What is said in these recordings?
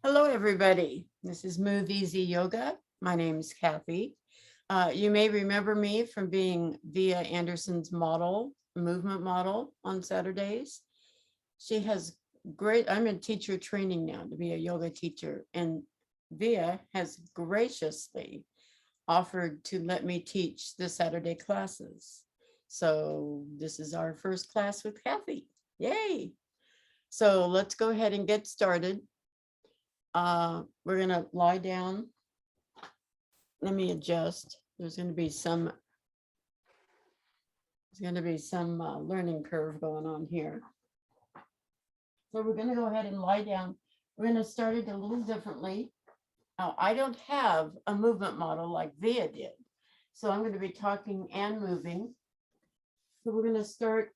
Hello, everybody. This is MoveEasy Yoga. My name is Kathy. You may remember me from being Via Anderson's movement model on Saturdays. She has I'm in teacher training now to be a yoga teacher, and Via has graciously offered to let me teach the Saturday classes. So this is our first class with Kathy. Yay! So let's go ahead and get started. We're gonna lie down. Let me adjust. There's gonna be some learning curve going on here. So we're gonna go ahead and lie down. We're gonna start it a little differently. Now, I don't have a movement model like Via did, so I'm gonna be talking and moving. So we're gonna start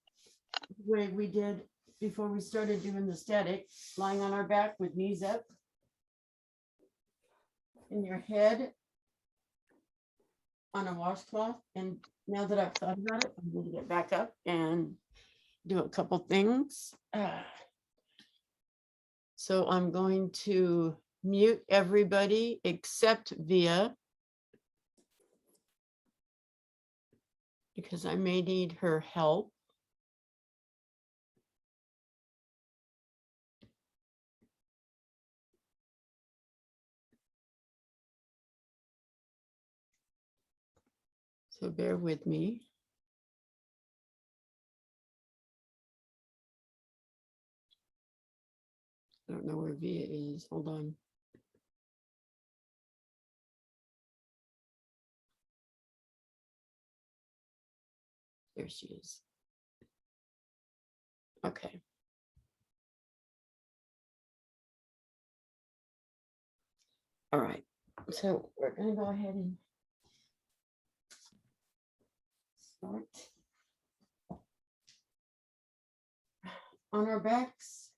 the way we did before we started doing the static, lying on our back with knees up. In your head on a washcloth. And now that I've thought about it, I'm going to get back up and do a couple things. So I'm going to mute everybody except Via, because I may need her help. So bear with me. I don't know where Via is. Hold on. There she is. Okay. All right. So we're going to go ahead and start. On our backs,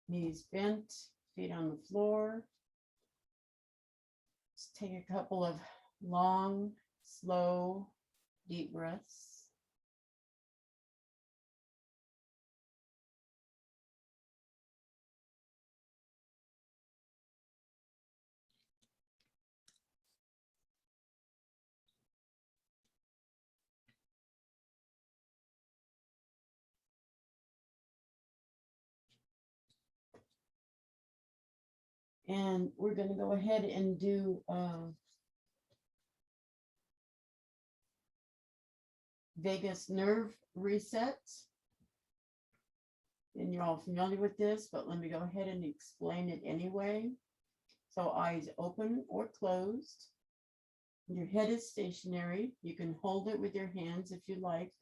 knees bent, feet on the floor. Just take a couple of long, slow, deep breaths. And we're going to go ahead and do vagus nerve resets. And you're all familiar with this, but let me go ahead and explain it anyway. So eyes open or closed. Your head is stationary. You can hold it with your hands if you like,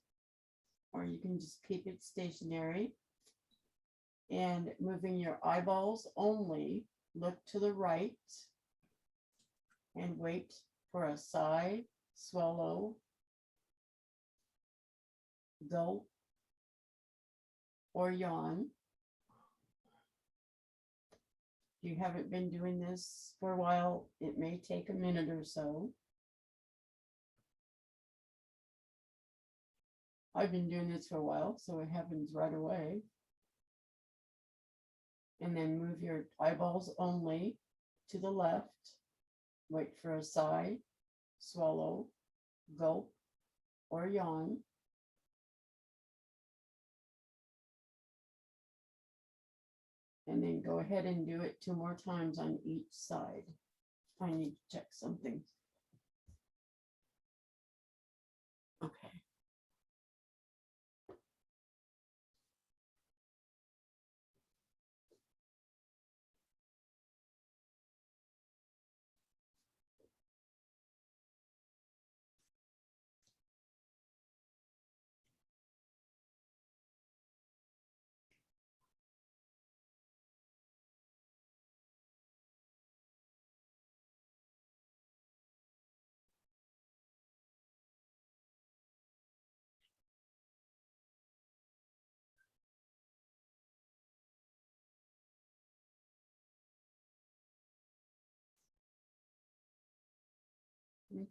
or you can just keep it stationary. And moving your eyeballs only, look to the right and wait for a sigh, swallow, gulp, or yawn. If you haven't been doing this for a while, it may take a minute or so. I've been doing this for a while, so it happens right away. And then move your eyeballs only to the left. Wait for a sigh, swallow, gulp, or yawn. And then go ahead and do it 2 more times on each side. I need to check something. Okay.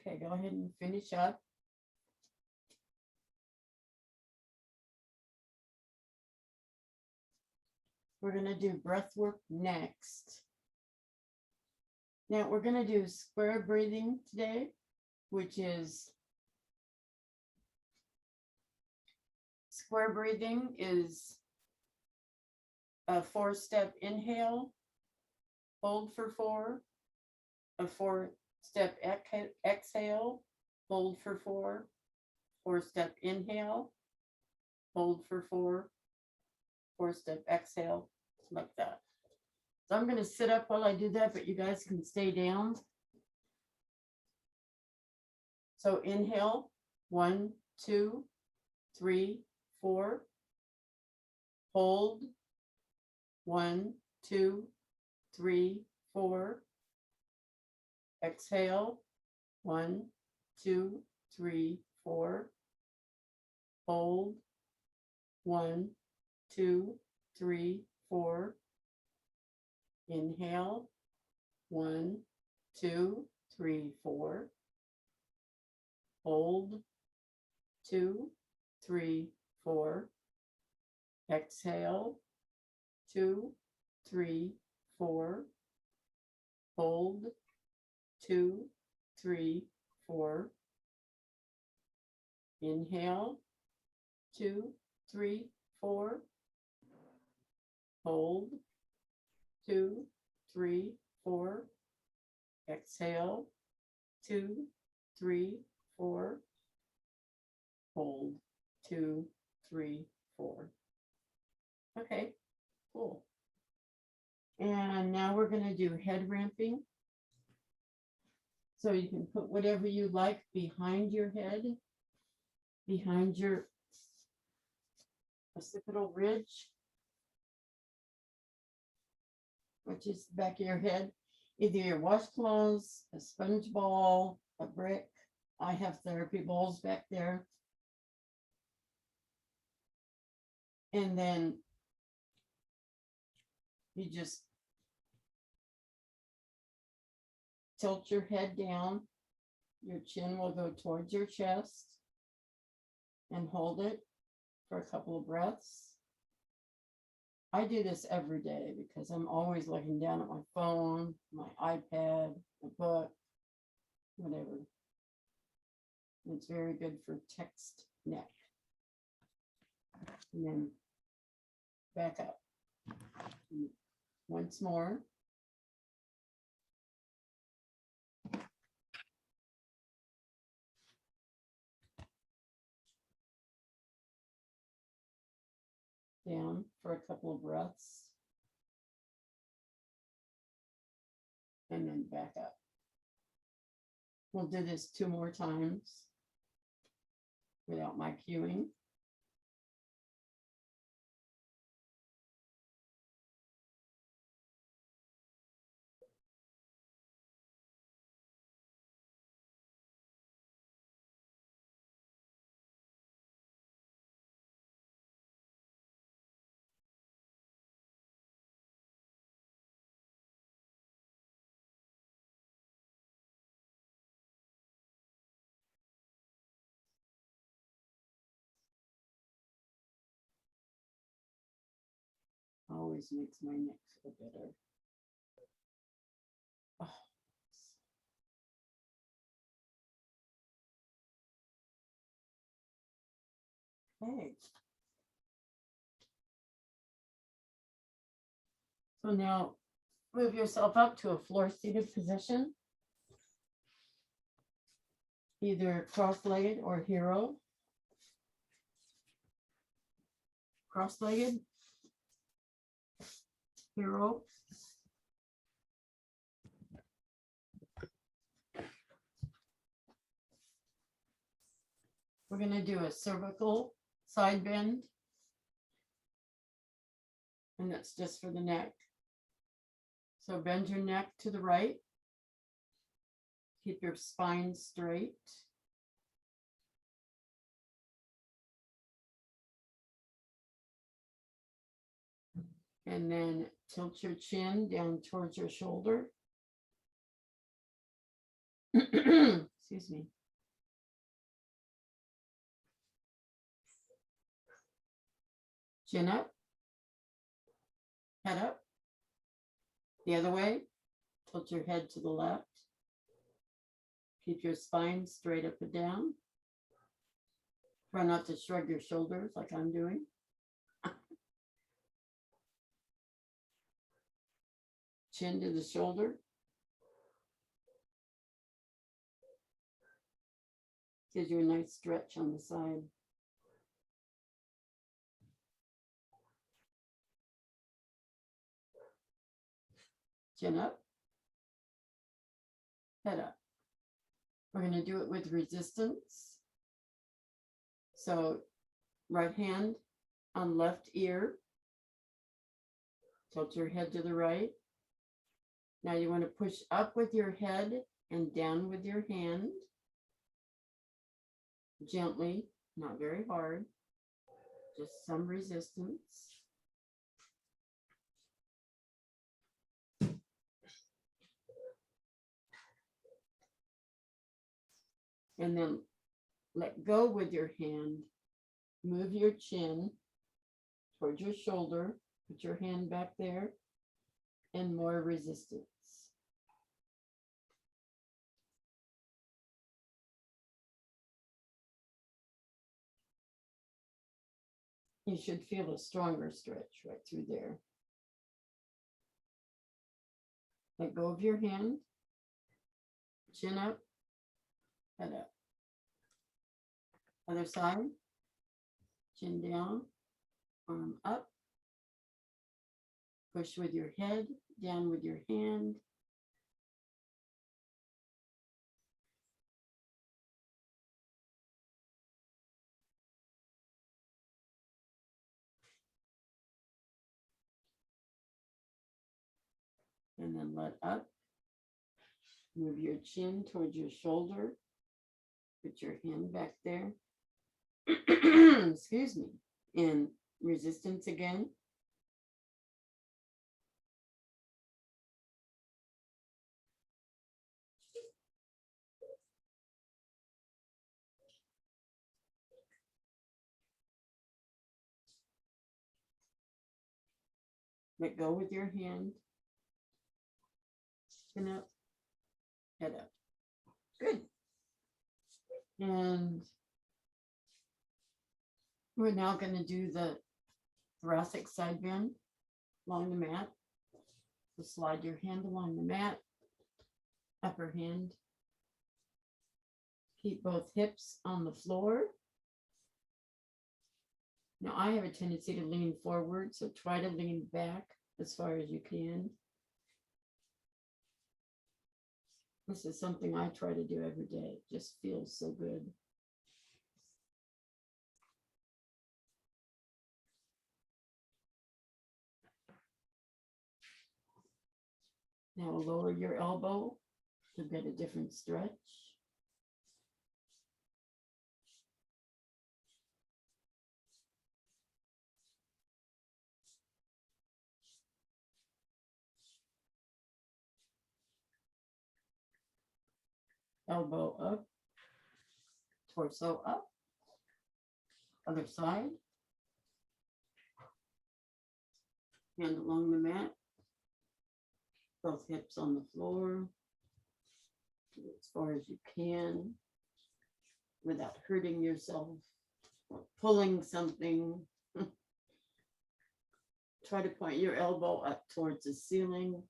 Okay, go ahead and finish up. We're going to do breath work next. Now we're going to do square breathing today, which is square breathing is a 4-step inhale, hold for 4, a 4-step exhale, hold for 4, 4-step inhale, hold for 4, 4-step exhale, like that. So I'm going to sit up while I do that, but you guys can stay down. So inhale, 1, 2, 3, 4. Hold, 1, 2, 3, 4. Exhale, 1, 2, 3, 4. Hold, 1, 2, 3, 4. Inhale, 1, 2, 3, 4. Hold, 2, 3, 4. Exhale, 2, 3, 4. Hold, 2, 3, 4. Inhale, 2, 3, 4. Hold, 2, 3, 4. Exhale, 2, 3, 4. Hold, 2, 3, 4. Okay, cool. And now we're going to do head ramping. So you can put whatever you like behind your head, behind your occipital ridge, which is the back of your head. Either your washcloths, a sponge ball, a brick. I have therapy balls back there. And then you just tilt your head down. Your chin will go towards your chest and hold it for a couple of breaths. I do this every day because I'm always looking down at my phone, my iPad, a book, whatever. It's very good for text neck. And then back up. Once more. Down for a couple of breaths. And then back up. We'll do this 2 more times without my cueing. Always makes my neck feel better. Oh. Okay. So now move yourself up to a floor-seated position, either cross-legged or hero. Cross-legged, hero. We're going to do a cervical side bend, and that's just for the neck. So bend your neck to the right. Keep your spine straight. And then tilt your chin down towards your shoulder. Excuse me. Chin up. Head up. The other way. Tilt your head to the left. Keep your spine straight up and down. Try not to shrug your shoulders like I'm doing. Chin to the shoulder. Gives you a nice stretch on the side. Chin up. Head up. We're going to do it with resistance. So right hand on left ear. Tilt your head to the right. Now you want to push up with your head and down with your hand. Gently, not very hard, just some resistance. And then let go with your hand. Move your chin towards your shoulder. Put your hand back there and more resistance. You should feel a stronger stretch right through there. Let go of your hand. Chin up, head up. Other side. Chin down, arm up. Push with your head, down with your hand. And then let up. Move your chin towards your shoulder. Put your hand back there. Excuse me. And resistance again. Let go with your hand. Chin up, head up. Good. And we're now going to do the thoracic side bend along the mat. So slide your hand along the mat, upper hand. Keep both hips on the floor. Now I have a tendency to lean forward, so try to lean back as far as you can. This is something I try to do every day. It just feels so good. Now lower your elbow to get a different stretch. Elbow up, torso up, other side. Hand along the mat, both hips on the floor, as far as you can, without hurting yourself or pulling something. Try to point your elbow up towards the ceiling.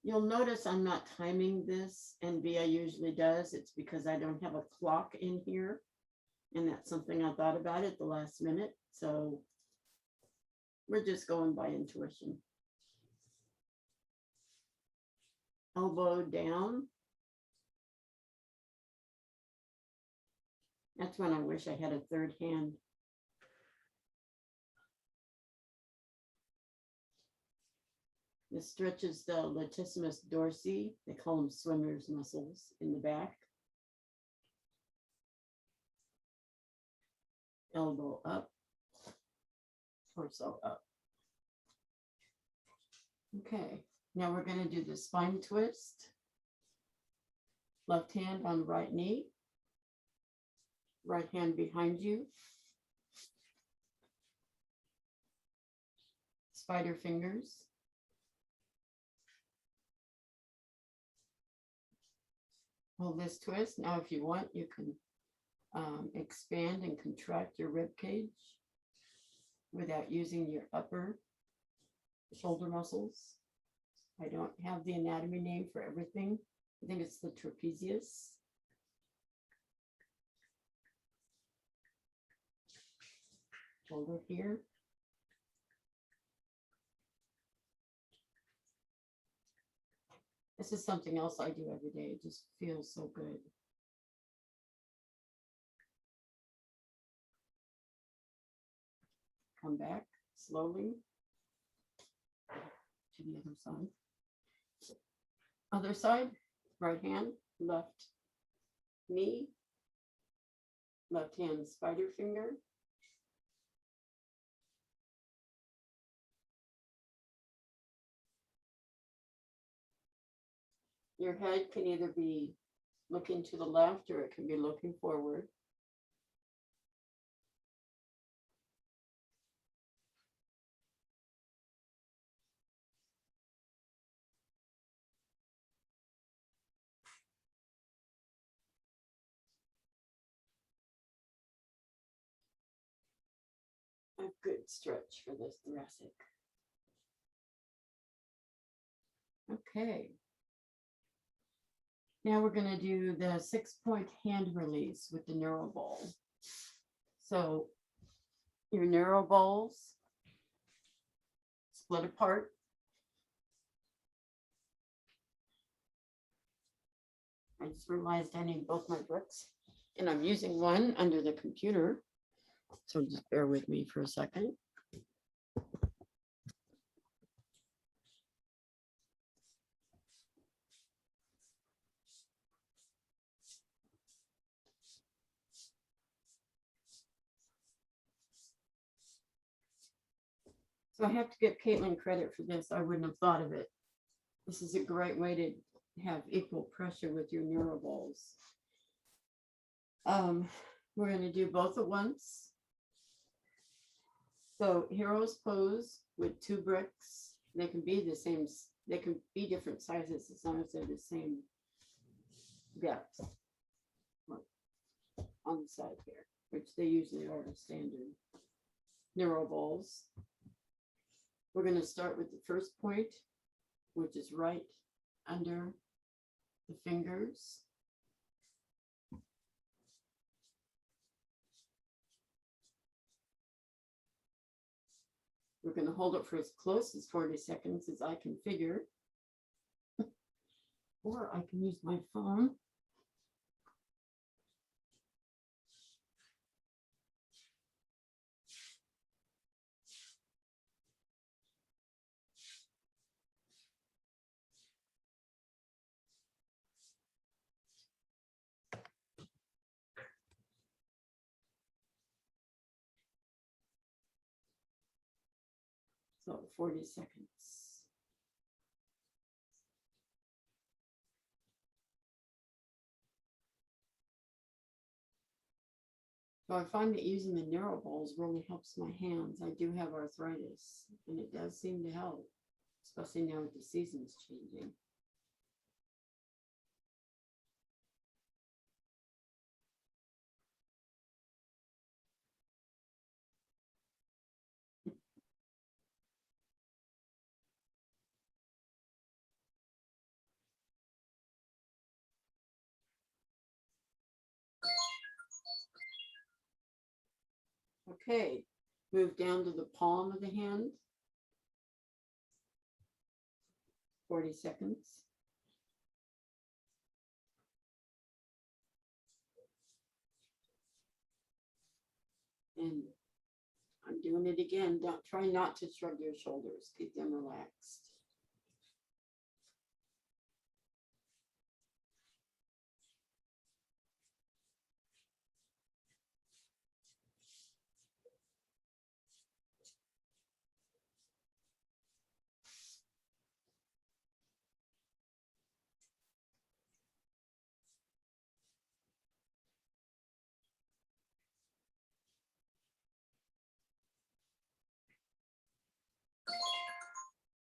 You'll notice I'm not timing this, and Via usually does. It's because I don't have a clock in here, and that's something I thought about at the last minute. So we're just going by intuition. Elbow down. That's when I wish I had a third hand. This stretches the latissimus dorsi. They call them swimmer's muscles in the back. Elbow up, torso up. Okay, now we're going to do the spine twist. Left hand on right knee. Right hand behind you. spider fingers. Hold this twist. Now, if you want, you can expand and contract your rib cage without using your upper shoulder muscles. I don't have the anatomy name for everything. I think it's the trapezius. Shoulder here. This is something else I do every day. It just feels so good. Come back slowly to the other side. Other side, right hand, left knee, left hand spider finger. Your head can either be looking to the left or it can be looking forward. A good stretch for this thoracic. Okay. Now we're going to do the 6-point hand release with the Neuro ball. So your Neuro balls split apart. I just realized I need both my bricks, and I'm using one under the computer. So just bear with me for a second. So I have to give Caitlin credit for this. I wouldn't have thought of it. This is a great way to have equal pressure with your Neuro balls. We're going to do both at once. So hero's pose with 2 bricks. They can be the same. They can be different sizes as long as they're the same depth on the side here, which they usually are standard Neuro balls. We're going to start with the first point, which is right under the fingers. We're going to hold it for as close as 40 seconds as I can figure. Or I can use my phone. So 40 seconds. So I find that using the Neuro balls really helps my hands. I do have arthritis, and it does seem to help, especially now with the seasons changing. Okay, move down to the palm of the hand. 40 seconds. And I'm doing it again. Don't try not to shrug your shoulders. Keep them relaxed.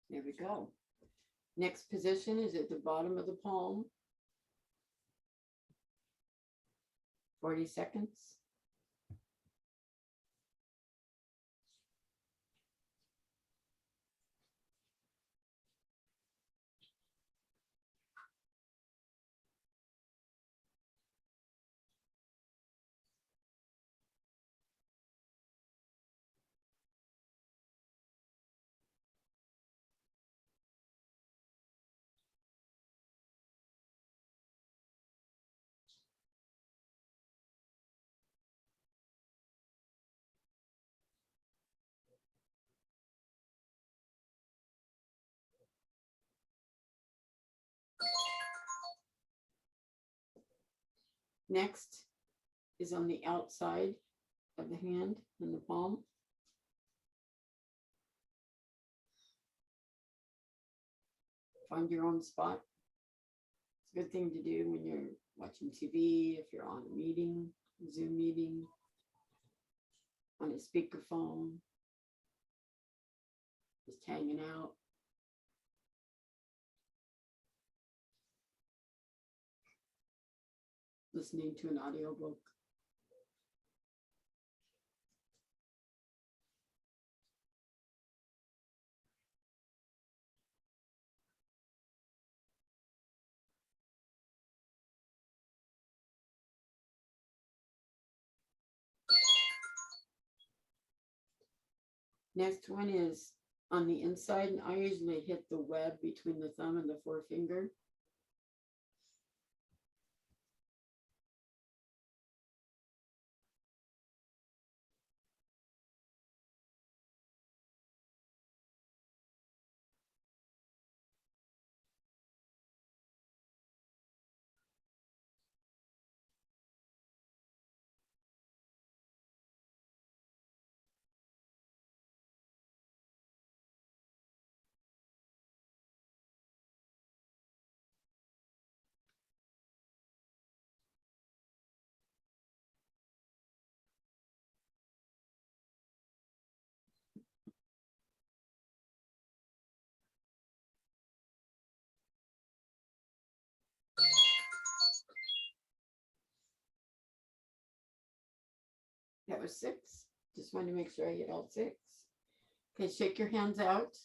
There we go. Next position is at the bottom of the palm. 40 seconds. Next is on the outside of the hand and the palm. Find your own spot. It's a good thing to do when you're watching TV, if you're on a meeting, Zoom meeting, on a speakerphone, just hanging out. Listening to an audiobook. Next one is on the inside, and I usually hit the web between the thumb and the forefinger. That was 6. Just wanted to make sure I hit all 6. Okay, shake your hands out.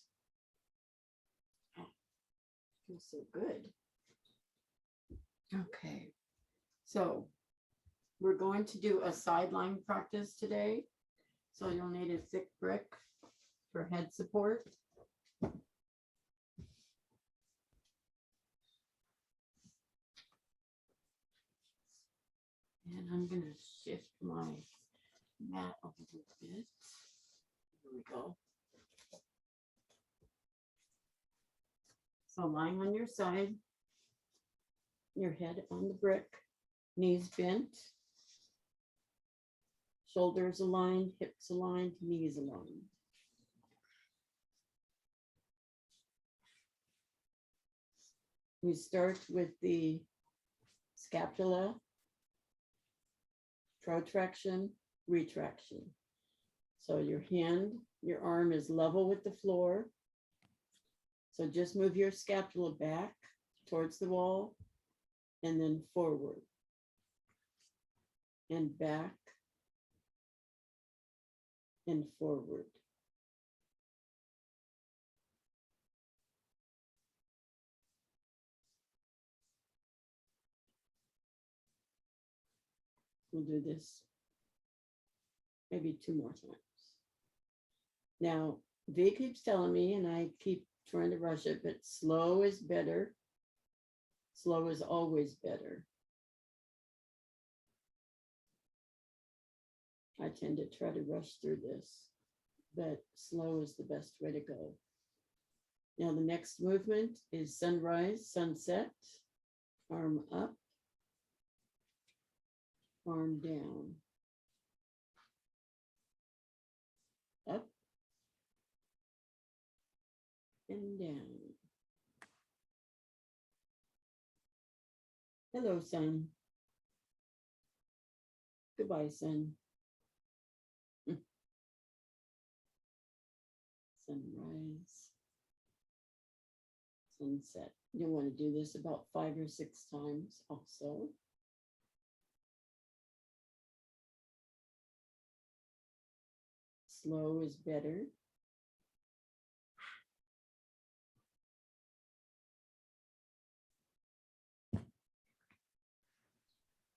Oh, feels so good. Okay, so we're going to do a sideline practice today. So you'll need a thick brick for head support. And I'm going to shift my mat a little bit. Here we go. So lying on your side, your head on the brick, knees bent, shoulders aligned, hips aligned, knees aligned. We start with the scapula, protraction, retraction. So your hand, your arm is level with the floor. So just move your scapula back towards the wall and then forward and back and forward. We'll do this maybe 2 more times. Now, V keeps telling me, and I keep trying to rush it, but slow is better. Slow is always better. I tend to try to rush through this, but slow is the best way to go. Now, the next movement is sunrise, sunset, arm up, arm down, up and down. Hello, sun. Goodbye, sun. Sunrise, sunset. You want to do this about 5 or 6 times also. Slow is better.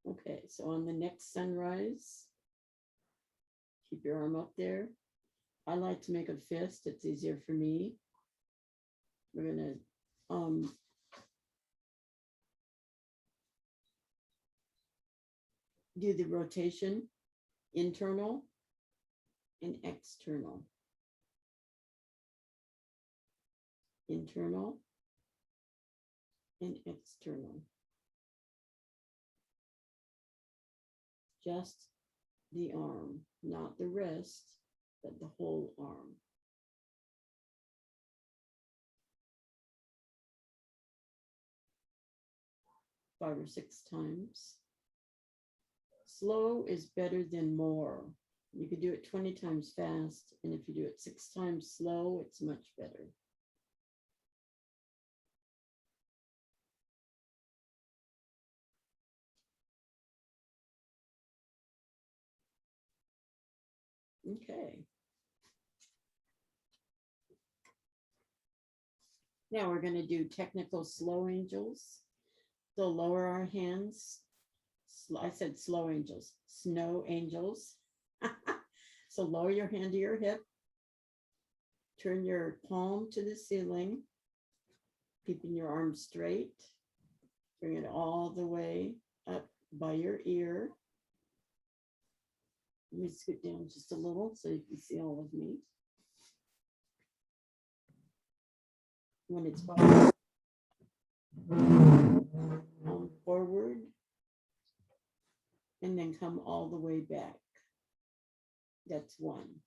Okay, so on the next sunrise, keep your arm up there. I like to make a fist. It's easier for me. We're gonna do the rotation, internal and external. Internal and external. Just the arm, not the wrist, but the whole arm. Five or 6 times. Slow is better than more. You could do it 20 times fast, and if you do it 6 times slow, it's much better. Okay. Now we're going to do technical slow angels. So lower our hands. I said slow angels, snow angels. So lower your hand to your hip. Turn your palm to the ceiling, keeping your arm straight. Bring it all the way up by your ear. Let me scoot down just a little so you can see all of me. When it's forward, and then come all the way back. That's 1.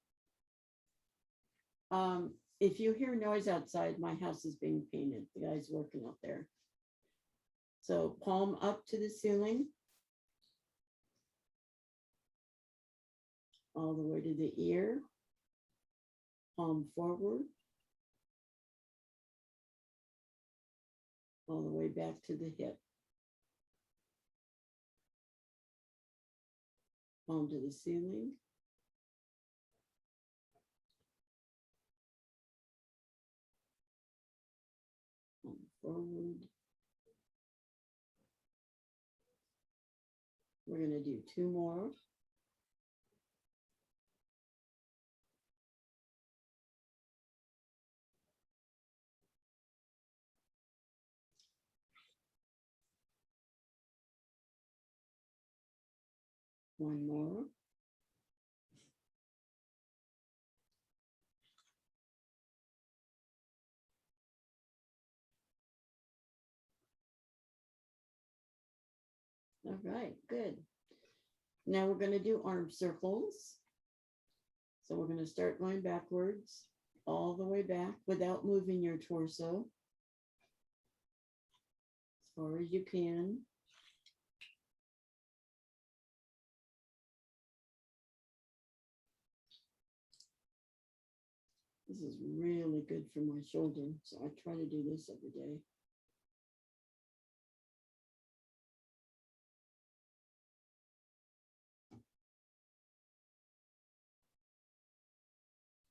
If you hear noise outside, my house is being painted. The guy's working out there. So palm up to the ceiling. All the way to the ear. Palm forward. All the way back to the hip. Palm to the ceiling. Palm forward. We're going to do 2 more. One more. All right, good. Now we're going to do arm circles. So we're going to start going backwards, all the way back without moving your torso. As far as you can. This is really good for my shoulder, so I try to do this every day.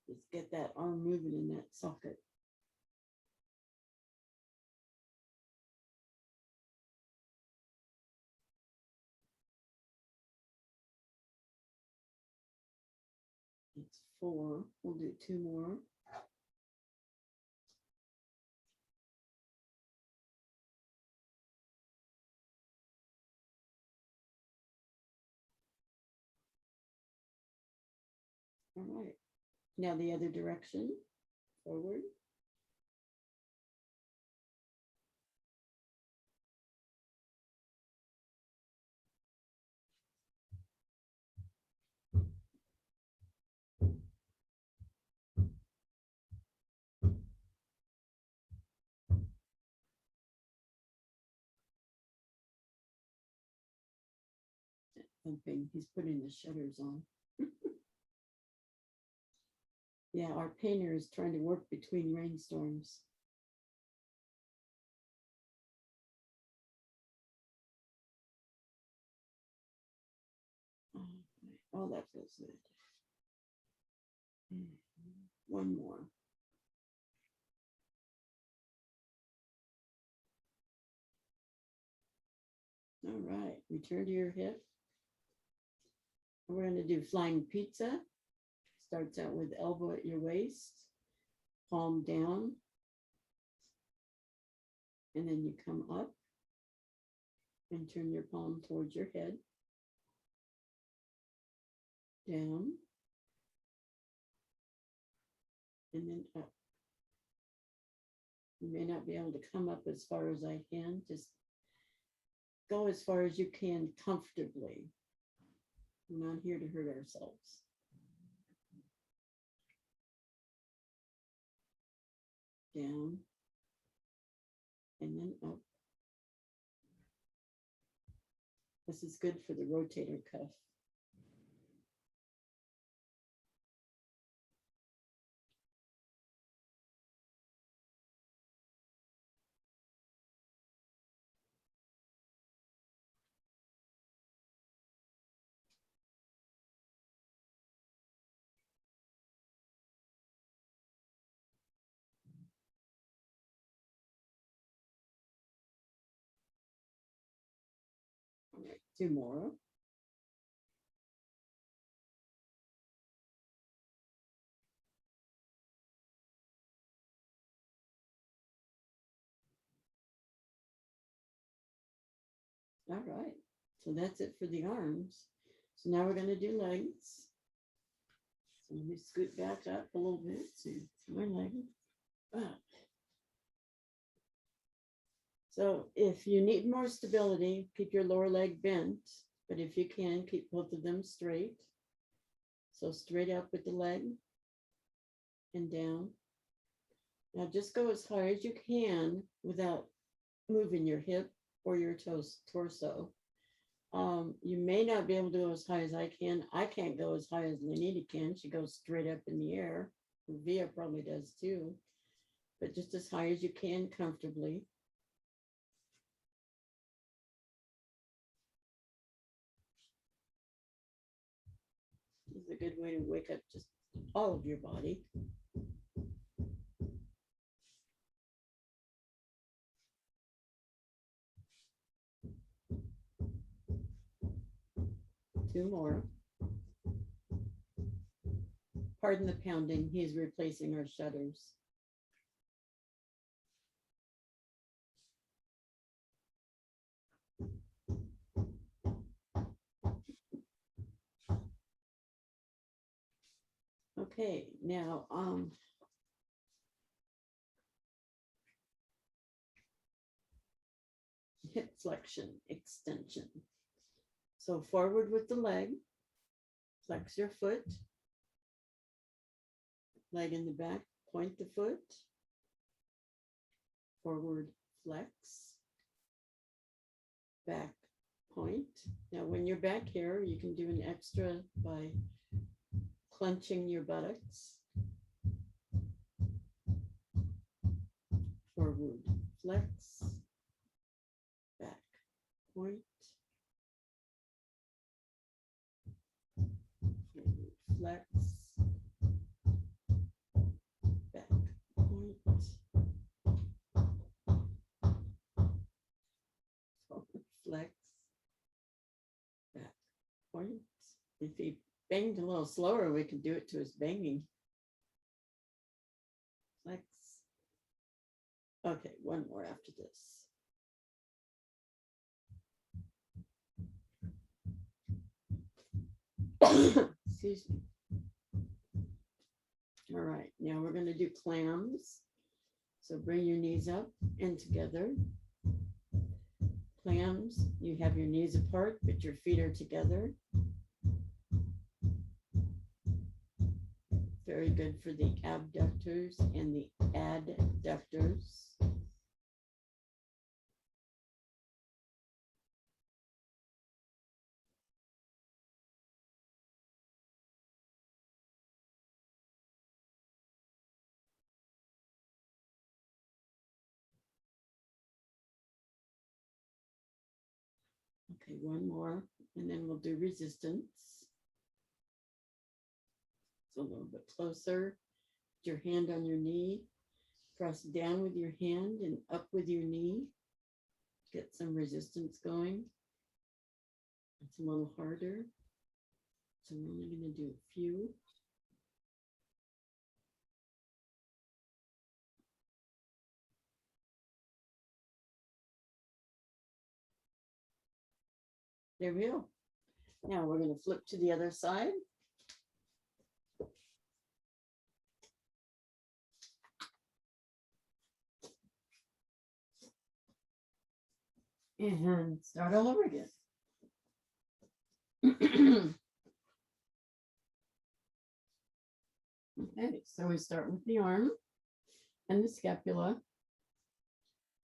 Let's get that arm moving in that socket. It's 4. We'll do 2 more. All right. Now the other direction, forward. Thumping. He's putting the shutters on. Yeah, our painter is trying to work between rainstorms. Oh, that feels good. One more. All right, return to your hip. We're going to do flying pizza. Starts out with elbow at your waist, palm down, and then you come up and turn your palm towards your head, down, and then up. You may not be able to come up as far as I can, just go as far as you can comfortably. We're not here to hurt ourselves. Down, and then up. This is good for the rotator cuff. All right, two more. All right, so that's it for the arms. So now we're going to do legs. So let me scoot back up a little bit. So my leg up. So if you need more stability, keep your lower leg bent, but if you can, keep both of them straight. So straight up with the leg and down. Now just go as high as you can without moving your hip or your torso. You may not be able to go as high as I can. I can't go as high as Lenita can. She goes straight up in the air. Via probably does too, but just as high as you can comfortably. This is a good way to wake up just all of your body. Two more. Pardon the pounding. He's replacing our shutters. Okay, now hip flexion extension. So forward with the leg, flex your foot, leg in the back, point the foot, forward flex, back point. Now when you're back here, you can do an extra by clenching your buttocks. Forward flex, back point, forward flex, back point, forward flex, back point. If he banged a little slower, we could do it to his banging. Flex. Okay, one more after this. Excuse me. All right, now we're going to do clams. So bring your knees up and together. Clams, you have your knees apart, but your feet are together. Very good for the abductors and the adductors. Okay, one more, and then we'll do resistance. a little bit closer. Put your hand on your knee. Press down with your hand and up with your knee. Get some resistance going. It's a little harder. So we're only going to do a few. There we go. Now we're going to flip to the other side. And start all over again. Okay, so we start with the arm and the scapula.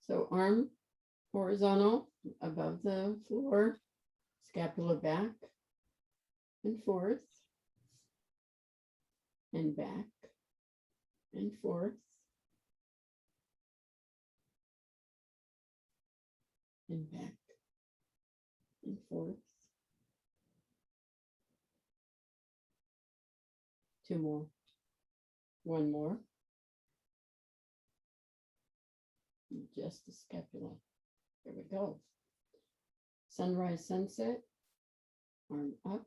So arm horizontal above the floor, scapula back and forth, and back and forth, and back and forth. Two more. One more. Just the scapula. There we go. Sunrise, sunset. Arm up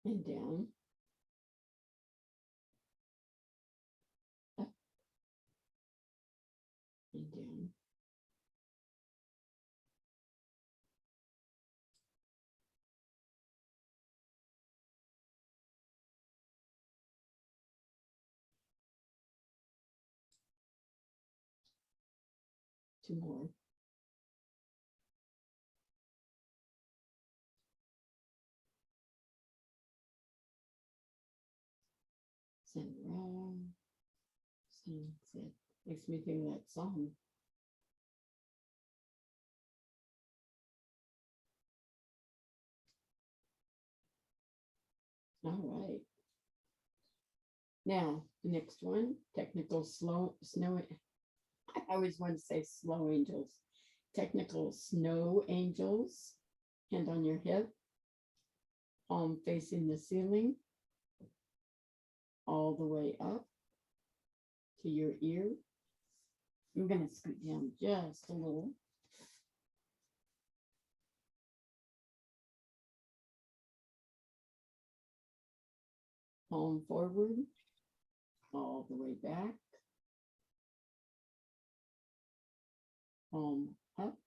and down. Up and down. Two more. Sunrise, sunset. Makes me think of that song. All right. Now, the next one, technical snow. I always want to say slow angels. Technical snow angels. Hand on your hip. Palm facing the ceiling. All the way up to your ear. I'm going to scoot down just a little. Palm forward, all the way back. Palm up,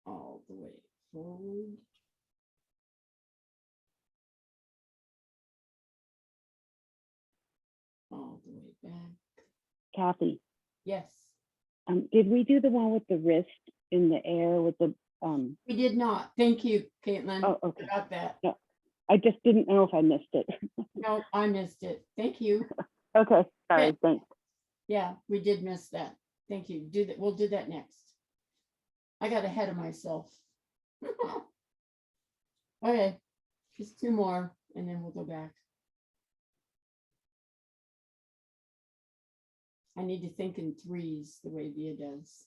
all the way forward. All the way back. Kathy, Yes. did we do the one with the wrist in the air with the? We did not. Thank you, Caitlin. Oh, okay. About that. No, I just didn't know if I missed it. No, I missed it. Thank you. Okay, sorry, Okay. thanks. Yeah, we did miss that. Thank you. Do that. We'll do that next. I got ahead of myself. Okay, just two more and then we'll go back. I need to think in threes the way Via does.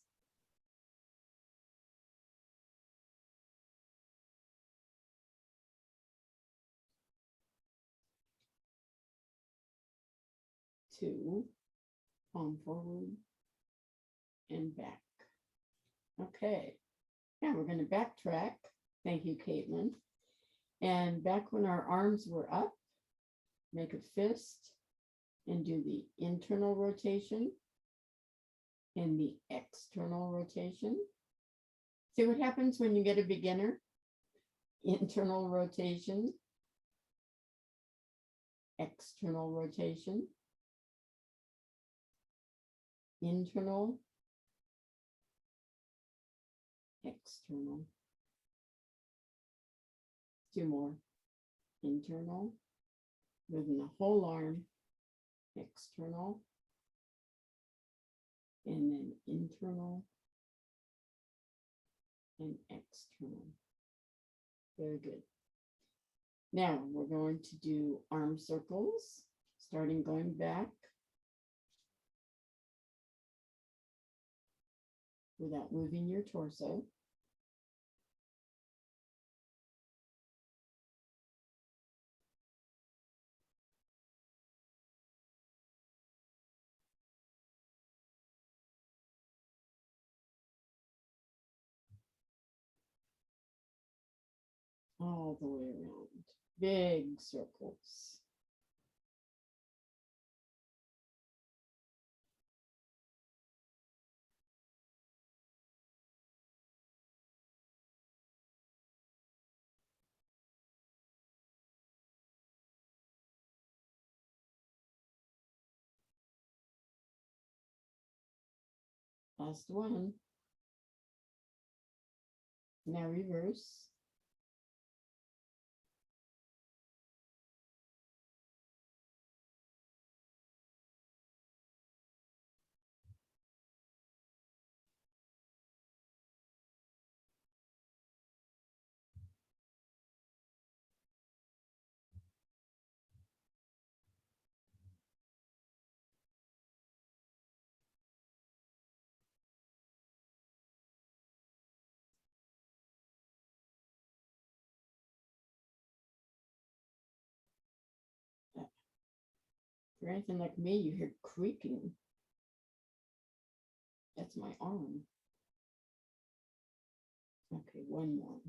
Two, palm forward and back. Okay, now we're going to backtrack. Thank you, Caitlin. And back when our arms were up, make a fist and do the internal rotation and the external rotation. See what happens when you get a beginner? Internal rotation, external rotation, internal, external. Two more. Internal, moving the whole arm, external, and then internal and external. Very good. Now we're going to do arm circles, starting going back without moving your torso. all the way around. Big circles. Last one. Now reverse. For anything like me, you hear creaking. That's my arm. Okay, one more.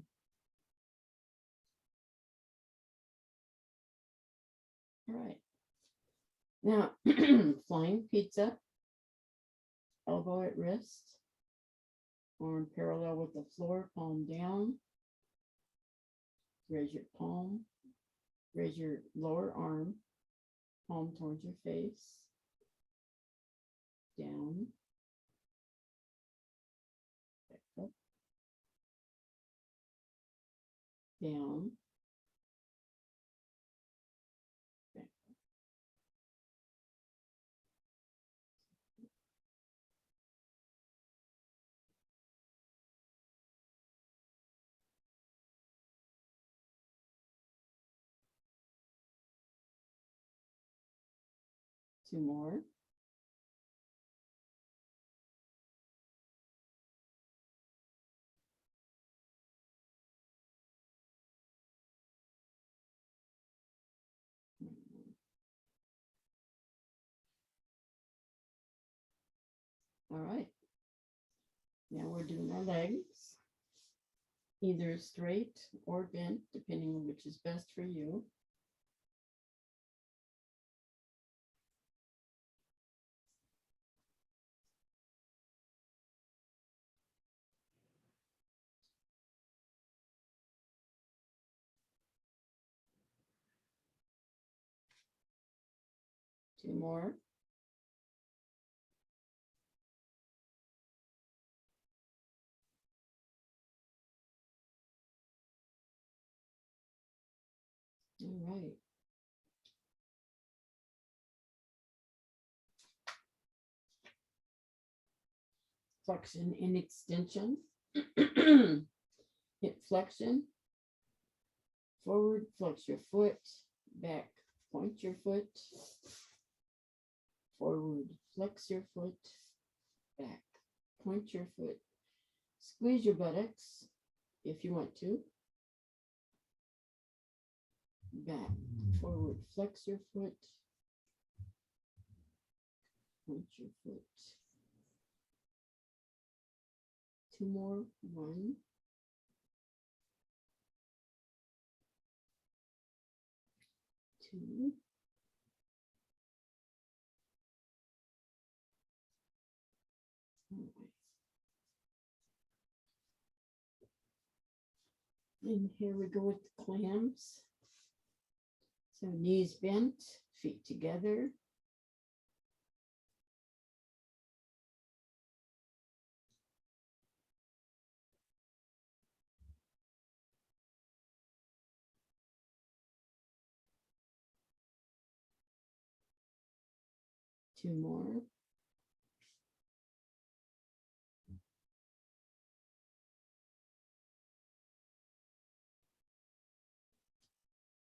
All right. Now, flying pizza, elbow at wrist, arm parallel with the floor, palm down. Raise your palm, raise your lower arm, palm towards your face, down, back up, down, back. 2 more. All right. Now we're doing our legs, either straight or bent, depending on which is best for you. Two more. All right. Flexion and extension. Hip flexion. Forward, flex your foot. Back, point your foot. Forward, flex your foot. Back, point your foot. Squeeze your buttocks if you want to. Back, forward, flex your foot. Point your foot. 2 more. 1. 2. And here we go with the clams. So knees bent, feet together. Two more.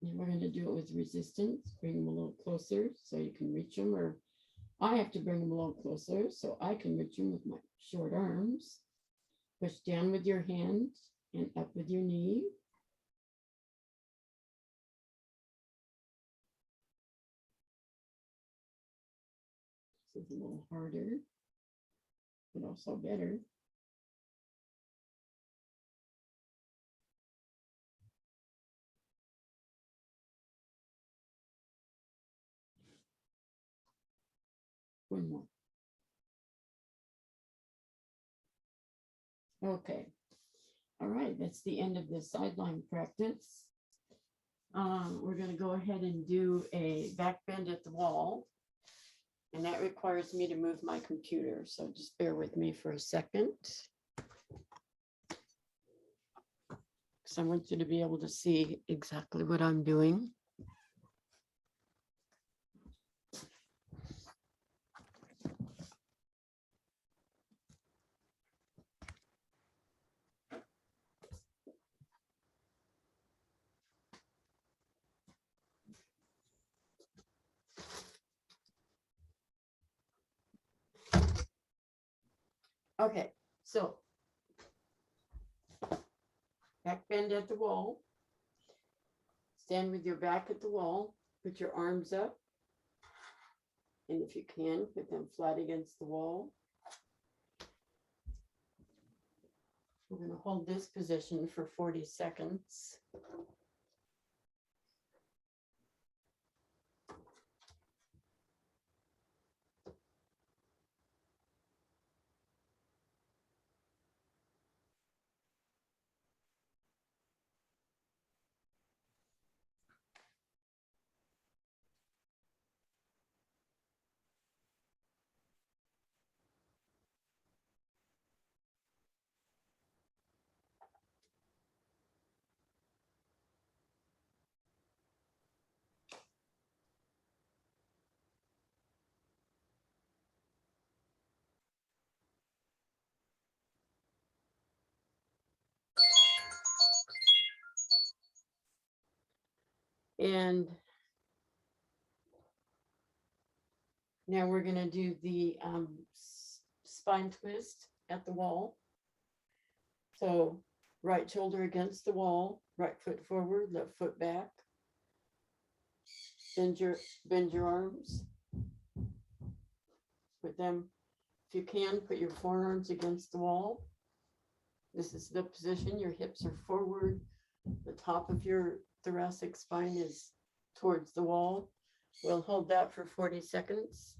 And we're going to do it with resistance. Bring them a little closer so you can reach them, or I have to bring them a little closer so I can reach them with my short arms. Push down with your hand and up with your knee. This is a little harder, but also better. One more. Okay. All right, that's the end of the sideline practice. We're going to go ahead and do a back bend at the wall. And that requires me to move my computer. So just bear with me for a second. Because I want you to be able to see exactly what I'm doing. Okay, so back bend at the wall. Stand with your back at the wall, put your arms up. And if you can, put them flat against the wall. We're going to hold this position for 40 seconds. And now we're going to do the spine twist at the wall. So right shoulder against the wall, right foot forward, left foot back. Bend your arms. Put them, if you can, put your forearms against the wall. This is the position. Your hips are forward. The top of your thoracic spine is towards the wall. We'll hold that for 40 seconds.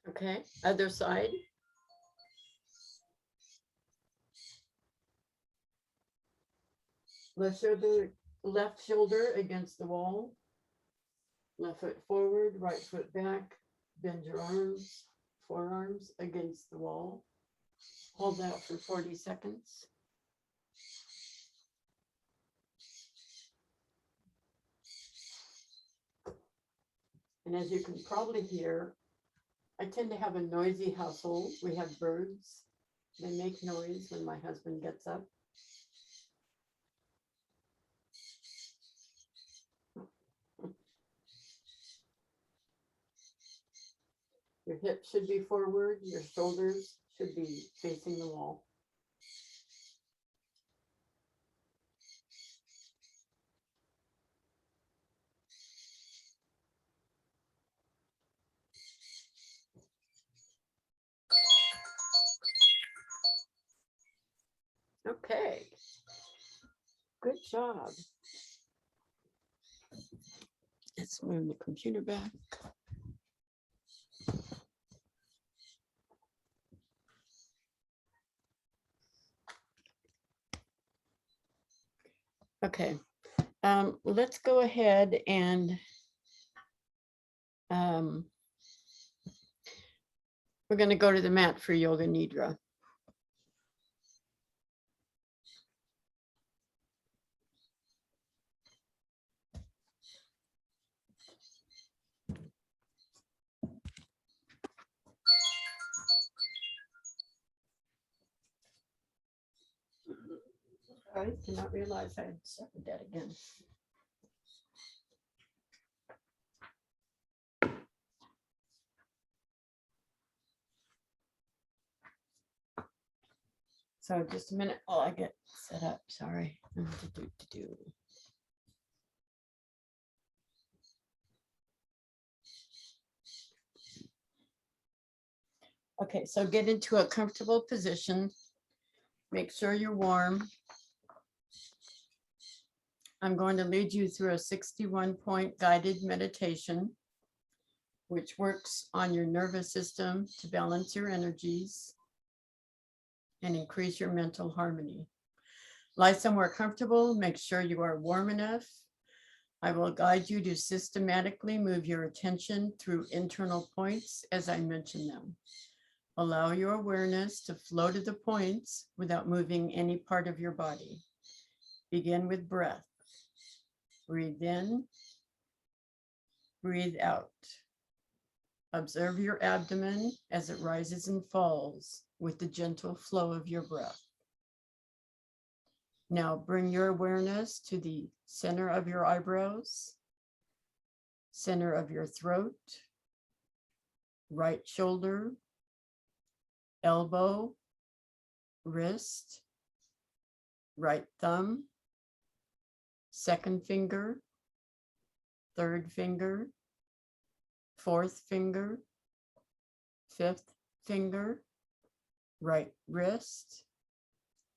Okay, other side. Left shoulder against the wall. Left foot forward, right foot back. Bend your arms, forearms against the wall. Hold that for 40 seconds. And as you can probably hear, I tend to have a noisy household. We have birds. They make noise when my husband gets up. Your hips should be forward. Your shoulders should be facing the wall. Okay. Good job. Let's move the computer back. Okay, let's go ahead and we're going to go to the mat for Yoga Nidra. I did not realize I had started that again. So just a minute while I get set up. Sorry. Okay, so get into a comfortable position. Make sure you're warm. I'm going to lead you through a 61-point guided meditation, which works on your nervous system to balance your energies and increase your mental harmony. Lie somewhere comfortable. Make sure you are warm enough. I will guide you to systematically move your attention through internal points as I mention them. Allow your awareness to flow to the points without moving any part of your body. Begin with breath. Breathe in, breathe out. Observe your abdomen as it rises and falls with the gentle flow of your breath. Now bring your awareness to the center of your eyebrows, center of your throat, right shoulder, elbow, wrist, right thumb, second finger, third finger, fourth finger, fifth finger, right wrist,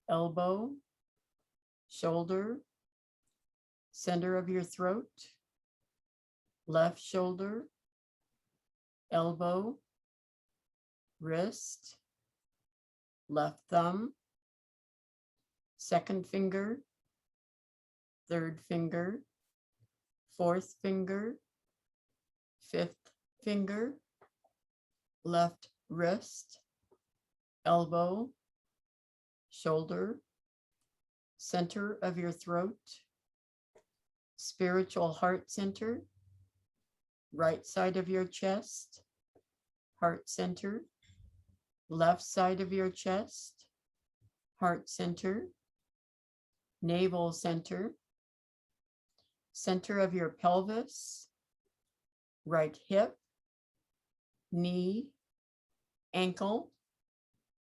elbow, shoulder, center of your throat, left shoulder, elbow, wrist, left thumb, second finger, third finger, fourth finger, fifth finger, left wrist, elbow, shoulder, center of your throat, spiritual heart center, right side of your chest, heart center, left side of your chest, heart center, navel center, center of your pelvis, right hip, knee, ankle,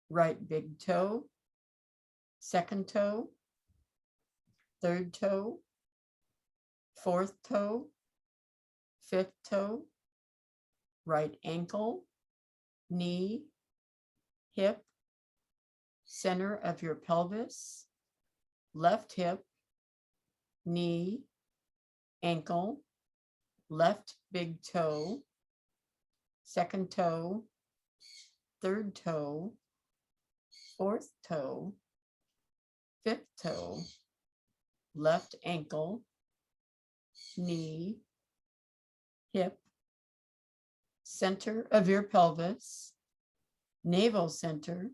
right big toe, second toe, third toe, fourth toe, fifth toe, right ankle, knee, hip, center of your pelvis, left hip, knee, ankle, left big toe, second toe, third toe, fourth toe, fifth toe, left ankle, knee, hip, center of your pelvis, navel center,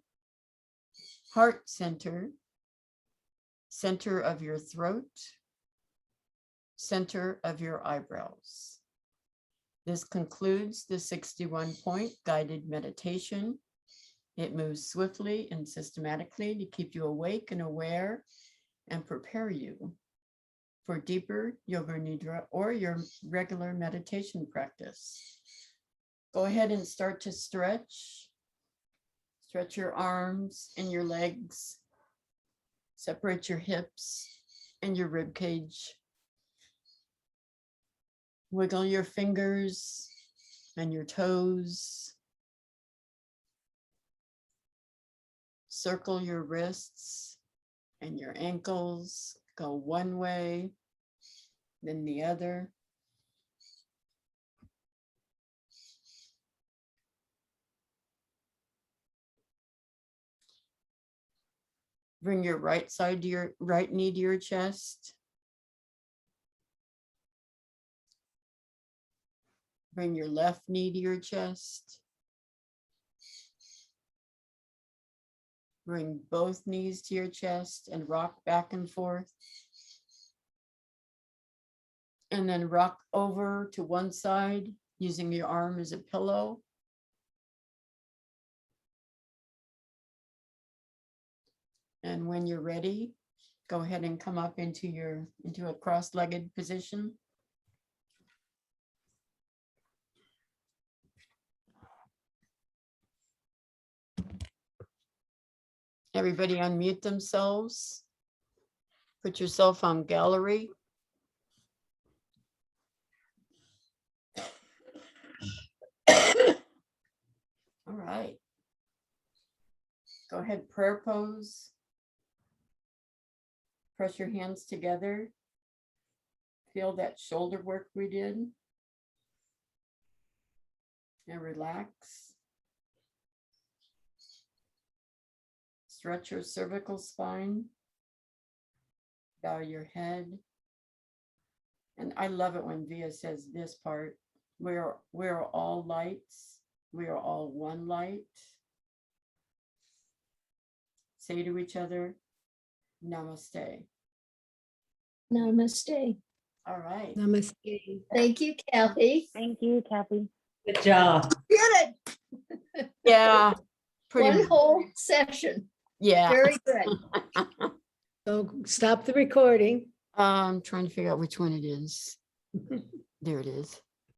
heart center, center of your throat, center of your eyebrows. This concludes the 61-point guided meditation. It moves swiftly and systematically to keep you awake and aware and prepare you for deeper yoga nidra or your regular meditation practice. Go ahead and start to stretch. Stretch your arms and your legs. Separate your hips and your rib cage. Wiggle your fingers and your toes. Circle your wrists and your ankles. Go one way, then the other. Bring your right side to your right knee to your chest. Bring your left knee to your chest. Bring both knees to your chest and rock back and forth. And then rock over to one side using your arm as a pillow. And when you're ready, go ahead and come up into a cross-legged position. Everybody unmute themselves. Put yourself on gallery. All right. Go ahead, prayer pose. Press your hands together. Feel that shoulder work we did. And relax. Stretch your cervical spine. Bow your head. And I love it when Via says this part. We're all lights. We are all one light. Say to each other, namaste. Namaste. All right. Namaste. Thank you, Kathy. Thank you, Kathy. Good job. Good. Yeah. Pretty One much. whole session. Yeah. Very good. So stop the recording. I'm trying to figure out which one it is. There it is.